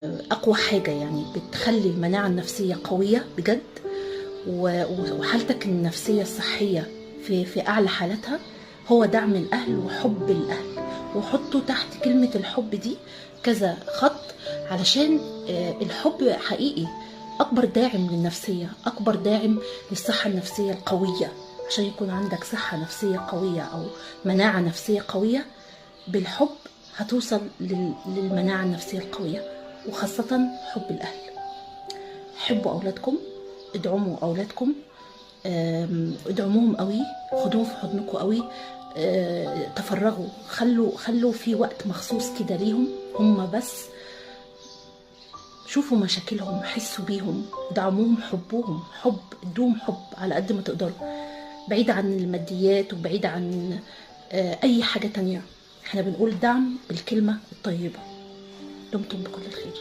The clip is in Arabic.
اقوى حاجه يعني بتخلي المناعه النفسيه قويه بجد، وحالتك النفسيه الصحيه في اعلى حالاتها، هو دعم الاهل وحب الاهل. وحطوا تحت كلمه الحب دي كذا خط، علشان الحب حقيقي اكبر داعم للنفسيه، اكبر داعم للصحه النفسيه القويه. عشان يكون عندك صحه نفسيه قويه او مناعه نفسيه قويه، بالحب هتوصل للمناعة النفسية القوية، وخاصة حب الأهل. حبوا أولادكم، ادعموا أولادكم، ادعموهم قوي، خدوهم في حضنكم قوي، تفرغوا، خلوا في وقت مخصوص كده ليهم هم بس. شوفوا مشاكلهم، حسوا بيهم، دعموهم، حبوهم، ادوهم حب على قد ما تقدروا، بعيد عن الماديات وبعيد عن أي حاجة تانية. احنا بنقول دعم بالكلمة الطيبة. دمتم بكل الخير.